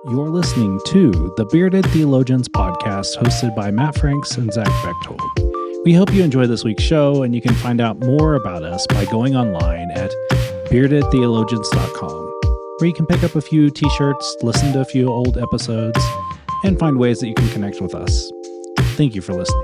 You're listening to the Bearded Theologians podcast hosted by Matt Franks and Zach Bechtold. We hope you enjoy this week's show, and you can find out more about us by going online at beardedtheologians.com, where you can pick up a few t-shirts, listen to a few old episodes, and find ways that you can connect with us. Thank you for listening.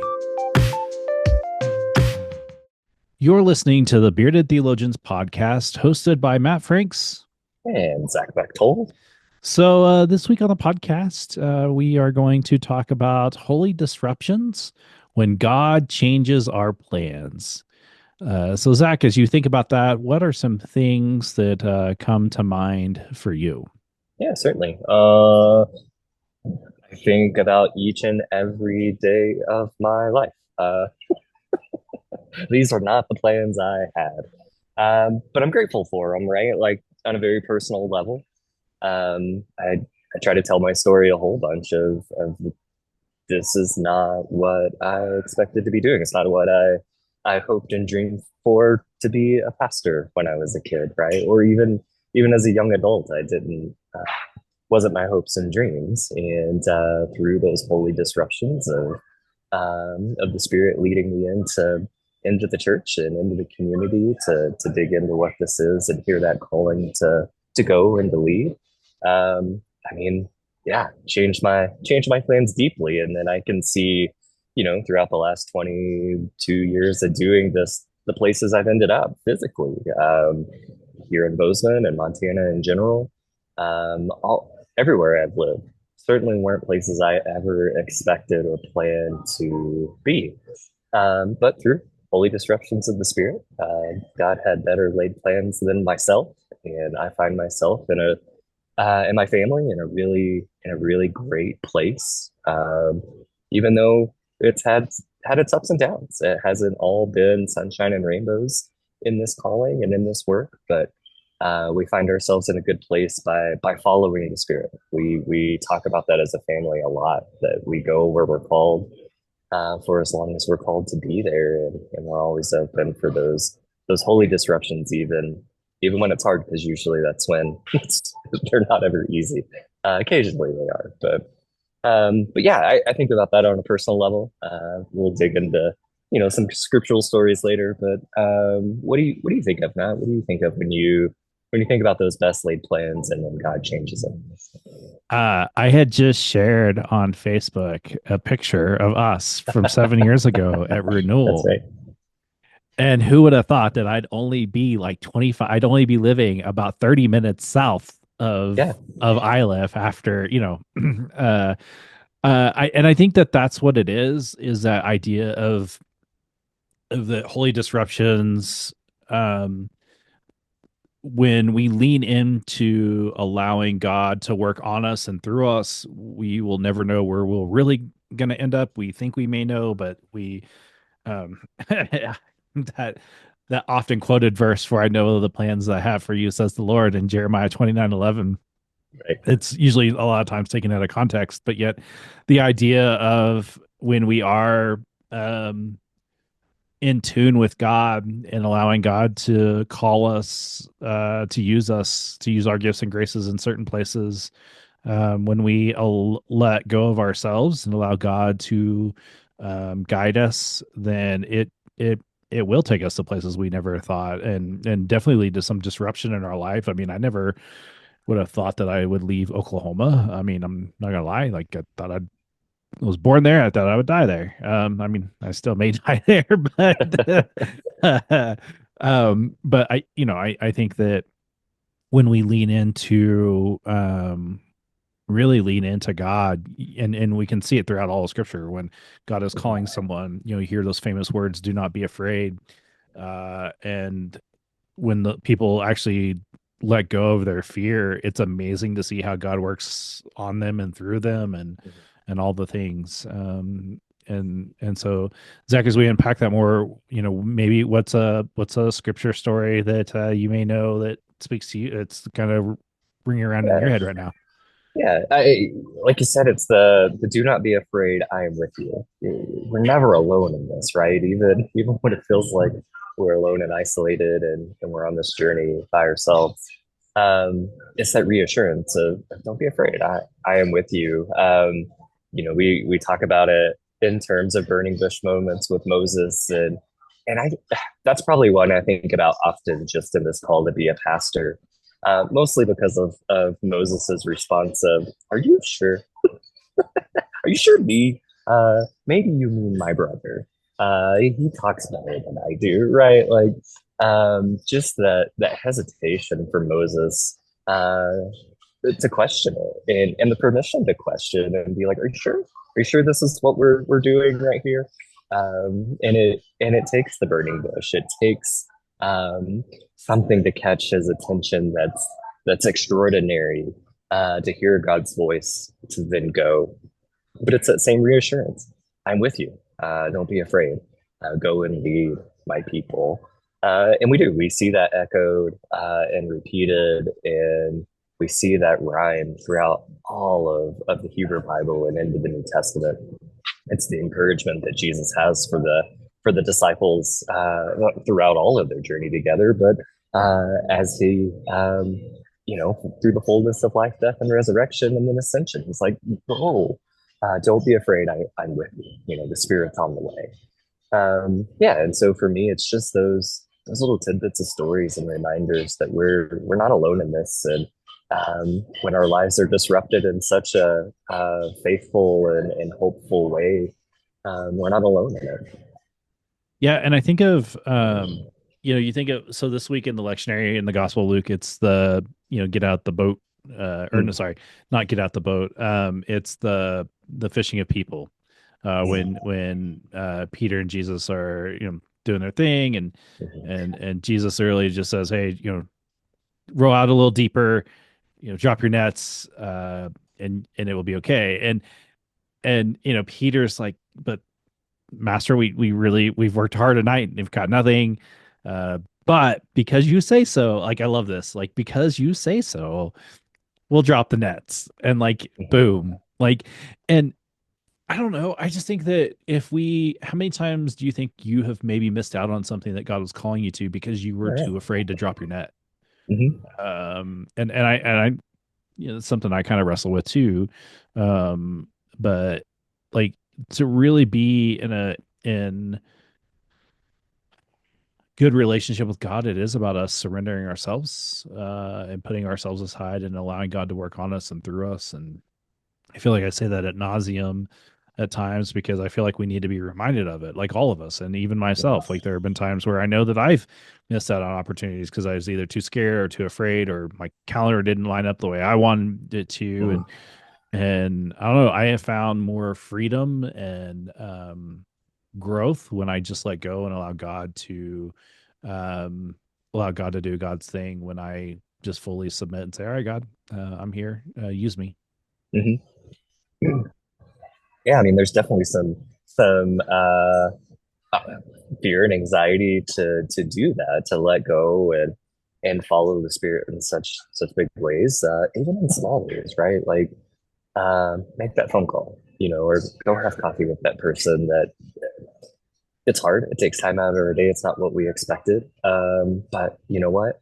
You're listening to the Bearded Theologians podcast hosted by Matt Franks and Zach Bechtold. So this week on the podcast, we are going to talk about holy disruptions when God changes our plans. So Zach, as you think about that, what are some things that come to mind for you? Yeah, certainly. I think about each and every day of my life. These are not the plans I had, but I'm grateful for them, right? Like on a very personal level. I try to tell my story a whole bunch of this is not what I expected to be doing. It's not what I hoped and dreamed for to be a pastor when I was a kid, right? Or even as a young adult, I didn't wasn't my hopes and dreams. And through those holy disruptions of the Spirit leading me into the church and into the community to dig into what this is and hear that calling to go and to lead. I mean, yeah, changed my plans deeply. And then I can see, throughout the last 22 years of doing this, the places I've ended up physically, here in Bozeman and Montana in general, everywhere I've lived. Certainly weren't places I ever expected or planned to be. But through holy disruptions of the Spirit, God had better laid plans than myself. And I find myself and my family in a really great place. Even though it's had its ups and downs, it hasn't all been sunshine and rainbows in this calling and in this work. But we find ourselves in a good place by following the Spirit. We talk about that as a family a lot. That we go where we're called for as long as we're called to be there, and we're always open for those holy disruptions, even when it's hard, because usually that's when they're not ever easy. Occasionally they are, but yeah, I think about that on a personal level. We'll dig into some scriptural stories later. But what do you think of, Matt? What do you think of when you think about those best laid plans and then God changes them? I had just shared on Facebook a picture of us from 7 years ago at That's Renewal. right. And who would have thought that I'd only be like 25, I'd only be living about 30 minutes south Yeah. of Iliff after, I think that that's what it is that idea of the holy disruptions, when we lean into allowing God to work on us and through us, we will never know where we're really going to end up. We think we may know, but that often quoted verse, for I know the plans that I have for you, says the Lord, in Jeremiah 29:11. Right. It's usually a lot of times taken out of context, but yet the idea of when we are in tune with God and allowing God to call us, to use our gifts and graces in certain places, when we let go of ourselves and allow God to guide us, then it will take us to places we never thought, and definitely lead to some disruption in our life. I mean, I never would have thought that I would leave Oklahoma. I mean, I'm not gonna lie, like I was born there. I thought I would die there. I mean, I still may die there, but I think that when we really lean into God, and we can see it throughout all of Scripture, when God is calling someone, you hear those famous words, "Do not be afraid," and when the people actually let go of their fear, it's amazing to see how God works on them and through them, and all the things. And so, Zach, as we unpack that more, maybe what's a scripture story that you may know that speaks to you? It's kind of ringing around in your head right now. Yeah, like you said, it's the do not be afraid, I am with you. We're never alone in this, right? Even when it feels like we're alone and isolated and we're on this journey by ourselves. It's that reassurance of don't be afraid. I am with you. We talk about it in terms of burning bush moments with Moses, and I that's probably one I think about often just in this call to be a pastor. Mostly because of Moses's response of, "Are you sure? Are you sure me? Maybe you mean my brother. He talks better than I do, right? Like, just that hesitation for Moses uh, to question it, and the permission to question and be like, "Are you sure? Are you sure this is what we're doing right here?" And it takes the burning bush. It takes something to catch his attention that's extraordinary, to hear God's voice to then go. But it's that same reassurance. I'm with you. Don't be afraid. Go and lead my people. And we do. We see that echoed and repeated, and we see that rhyme throughout all of the Hebrew Bible and into the New Testament. It's the encouragement that Jesus has for the disciples throughout all of their journey together, but as he through the fullness of life, death, and resurrection, and then ascension, he's like, "Oh, don't be afraid. I'm with you. The Spirit's on the way." Yeah, and so for me, it's just those little tidbits of stories and reminders that we're not alone in this, and when our lives are disrupted in such a faithful and hopeful way, we're not alone in it. Yeah, and I think of you think of so this week in the lectionary in the Gospel of Luke, it's the get out the boat, or no, Mm, sorry, not get out the boat. It's the fishing of people. When Peter and Jesus are doing their thing, and mhm, and Jesus early just says, hey, row out a little deeper, drop your nets, and it will be okay. And Peter's like, but master, we've worked hard tonight and we've got nothing. But because you say so, like I love this, like because you say so, we'll drop the nets and like mhm. boom. Like and I don't know. I just think that how many times do you think you have maybe missed out on something that God was calling you to because you were All right. too afraid to drop your net? Mhm. And I it's something I kind of wrestle with too. Um, but like to really be in good relationship with God, it is about us surrendering ourselves and putting ourselves aside and allowing God to work on us and through us. And I feel like I say that at nauseum at times because I feel like we need to be reminded of it, like all of us, and even myself. Like there have been times where I know that I've missed out on opportunities because I was either too scared or too afraid, or my calendar didn't line up the way I wanted it to, Mhm. and I don't know. I have found more freedom and growth when I just let go and um, allow God to do God's thing. When I just fully submit and say, "All right, God, I'm here. Use me." Mhm. Yeah, I mean, there's definitely some uh, fear and anxiety to do that, to let go and follow the Spirit in such big ways, even in small ways, right? Like, make that phone call, or go have coffee with that person that it's hard. It takes time out of our day. It's not what we expected. But you know what?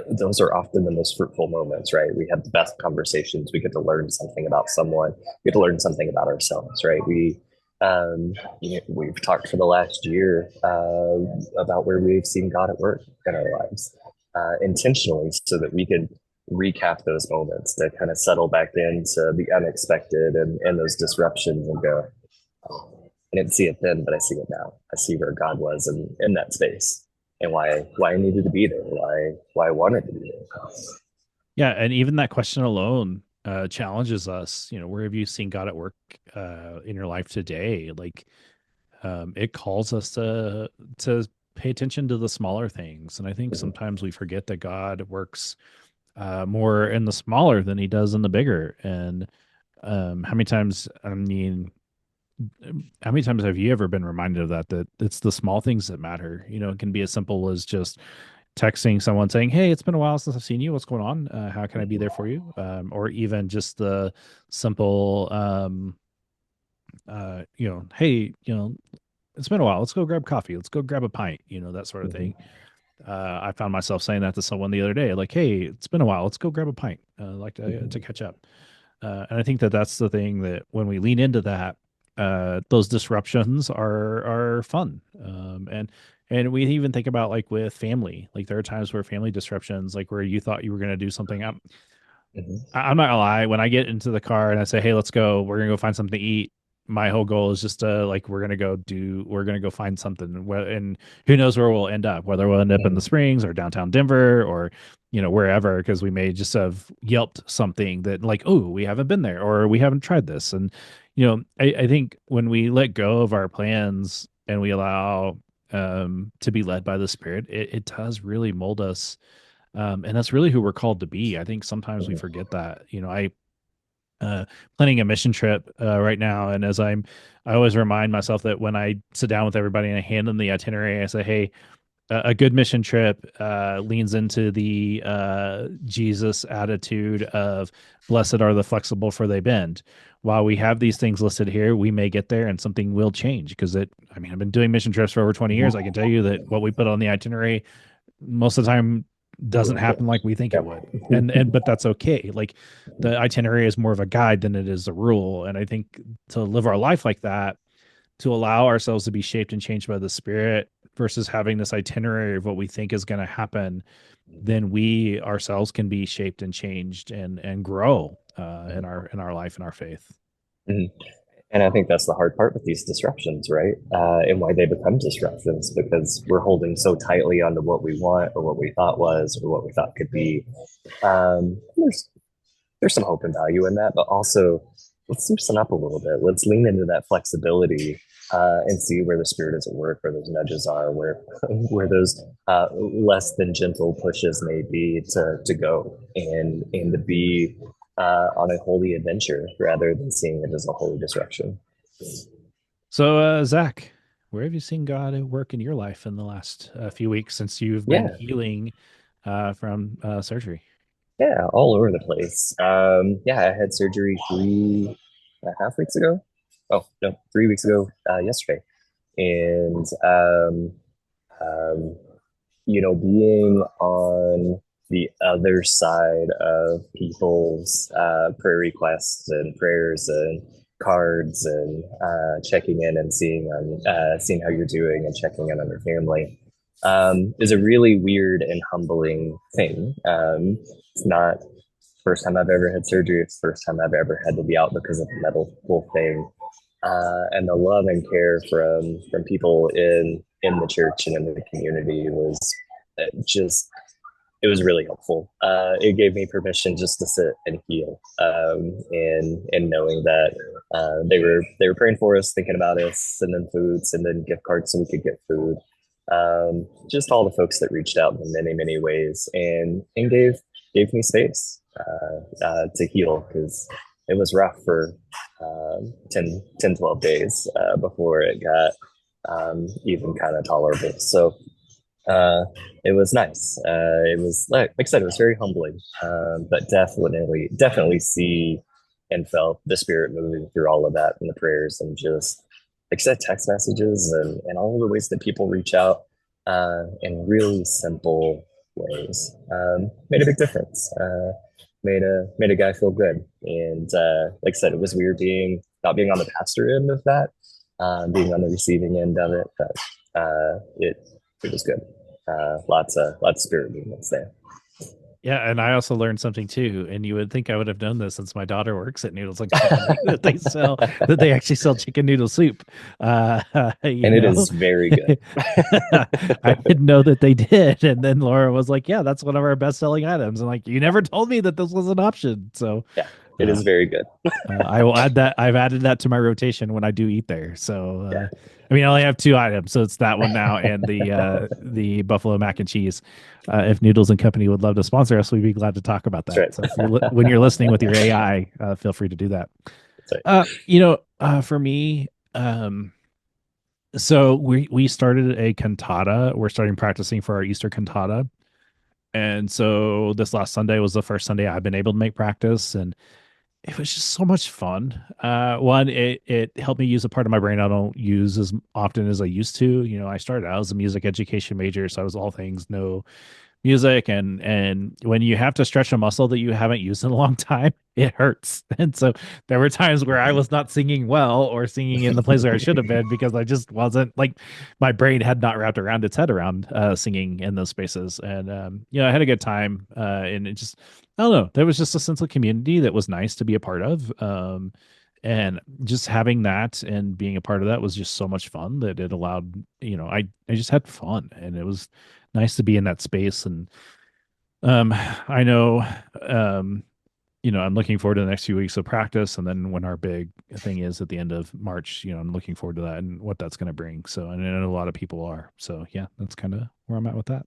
Those are often the most fruitful moments, right? We have the best conversations. We get to learn something about someone. We get to learn something about ourselves, right? We've talked for the last year about where we've seen God at work in our lives, intentionally, so that we can recap those moments to kind of settle back into the unexpected and those disruptions and go, I didn't see it then, but I see it now. I see where God was in that space, and why I needed to be there, why I wanted to be there. Yeah, and even that question alone challenges us. Where have you seen God at work in your life today? Like, it calls us to pay attention to the smaller things, and I think Mhm. sometimes we forget that God works more in the smaller than He does in the bigger. And how many times? I mean, how many times have you ever been reminded of that? That it's the small things that matter. It can be as simple as just texting someone saying, "Hey, it's been a while since I've seen you. What's going on? How can I be there for you?" Or even just the simple, "Hey, it's been a while. Let's go grab coffee. Let's go grab a pint." That sort of Mhm. thing. I found myself saying that to someone the other day, like, "Hey, it's been a while. Let's go grab a pint. I'd like to Mhm. catch up." And I think that that's the thing that when we lean into that, those disruptions are fun. And we even think about like with family, like there are times where family disruptions, like where you thought you were going to do something. Mhm. I'm not gonna lie. When I get into the car and I say, "Hey, let's go. We're gonna go find something to eat." My whole goal is just to like we're gonna go find something. And who knows where we'll end up? Whether we'll end up in the Mhm. Springs or downtown Denver or wherever, because we may just have yelped something that like, oh, we haven't been there or we haven't tried this. And I think when we let go of our plans and we allow to be led by the Spirit, it does really mold us, and that's really who we're called to be. I think sometimes we Mhm. forget that. I uh planning a mission trip right now, and I always remind myself that when I sit down with everybody and I hand them the itinerary, I say, hey, a good mission trip leans into the Jesus attitude of blessed are the flexible for they bend. While we have these things listed here, we may get there and something will change because I mean, I've been doing mission trips for over 20 years. I can tell you that what we put on the itinerary most of the time doesn't Will happen like change. we think it Yep. would. And but that's okay. Like the itinerary is more of a guide than it is a rule. And I think to live our life like that, to allow ourselves to be shaped and changed by the Spirit versus having this itinerary of what we think is going to happen, then we ourselves can be shaped and changed and grow in our life and our faith. Mhm. And I think that's the hard part with these disruptions, right? And why they become disruptions because we're holding so tightly onto what we want or what we thought was or what we thought could be. There's some hope and value in that, but also let's loosen up a little bit. Let's lean into that flexibility and see where the Spirit is at work, where those nudges are, where those less than gentle pushes may be to go and to be on a holy adventure rather than seeing it as a holy disruption. So, Zach, where have you seen God at work in your life in the last few weeks since you've been Yeah, healing from surgery? yeah, all over the place. Yeah, I had surgery 3.5 weeks ago. Oh no, 3 weeks ago yesterday, and um, being on the other side of people's prayer requests and prayers and cards and checking in and seeing how you're doing and checking in on your family is a really weird and humbling thing. It's not the first time I've ever had surgery. It's the first time I've ever had to be out because of a medical thing. And the love and care from people in the church and in the community was just it was really helpful. It gave me permission just to sit and heal, and knowing that they were praying for us, thinking about us, sending food, sending gift cards so we could get food. Just all the folks that reached out in many many ways and gave me space to heal because it was rough for 10, 12 days before it got even kind of tolerable. So uh, it was nice. It was like I said, it was very humbling, but definitely see and felt the Spirit moving through all of that and the prayers and just like I said, text messages and all of the ways that people reach out in really simple ways made a big difference. Made a guy feel good, and like I said, it was weird being not being on the pastor end of that, being on the receiving end of it, but it was good. Lots of spirit movements there. Yeah, and I also learned something too. And you would think I would have known this since my daughter works at Noodles and Company that they actually sell chicken noodle soup. You And it know, is very good. I didn't know that they did. And then Laura was like, "Yeah, that's one of our best selling items." And like, you never told me that this was an option. So, Yeah, it uh, is very good. I will add that. I've added that to my rotation when I do eat there. So, Yeah, I mean, I only have two items, so it's that one now and the buffalo mac and cheese. If Noodles and Company would love to sponsor us, we'd be glad to talk about that's that. right. So, if when you're listening with your AI, feel free to do that. That's right. For me, so we started a cantata. We're starting practicing for our Easter cantata, and so this last Sunday was the first Sunday I've been able to make practice, and it was just so much fun. One, it helped me use a part of my brain I don't use as often as I used to. I started out as a music education major, so I was all things no music, and when you have to stretch a muscle that you haven't used in a long time, it hurts. And so there were times where I was not singing well or singing in the place where I should have been because I just wasn't like my brain had not wrapped around its head around singing in those spaces. And I had a good time, and it just, I don't know, there was just a sense of community that was nice to be a part of. And just having that and being a part of that was just so much fun that it allowed, I just had fun, and it was nice to be in that space. And I know, I'm looking forward to the next few weeks of practice, and then when our big thing is at the end of March, I'm looking forward to that and what that's going to bring. So, and I know a lot of people are. So, yeah, that's kind of where I'm at with that.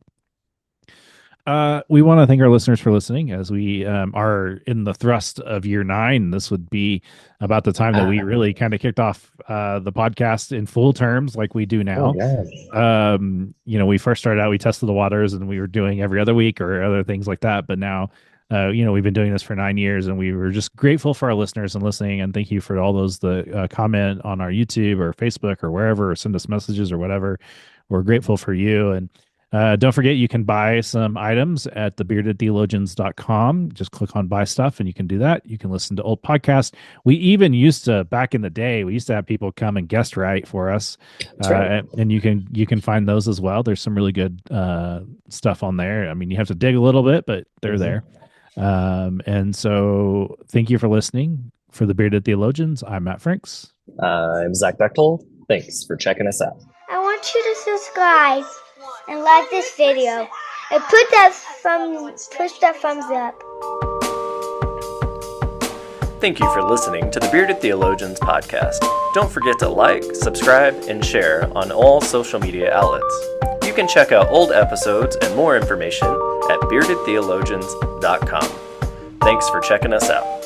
We want to thank our listeners for listening as we are in the thrust of year 9. This would be about the time that we really kind of kicked off the podcast in full terms like we do now. We first started out, we tested the waters and we were doing every other week or other things like that. But now, we've been doing this for 9 years, and we were just grateful for our listeners and listening. And thank you for all those that comment on our YouTube or Facebook or wherever, or send us messages or whatever. We're grateful for you. And don't forget, you can buy some items at thebeardedtheologians.com. Just click on buy stuff and you can do that. You can listen to old podcasts. We even used to, back in the day, we used to have people come and guest write for us. Right. And you can find those as well. There's some really good stuff on there. I mean, you have to dig a little bit, but they're there. And so thank you for listening. For the Bearded Theologians, I'm Matt Franks. I'm Zach Bechtel. Thanks for checking us out. I want you to subscribe and like this video and push that thumbs up. Thank you for listening to the Bearded Theologians podcast. Don't forget to like, subscribe, and share on all social media outlets. You can check out old episodes and more information at beardedtheologians.com. Thanks for checking us out.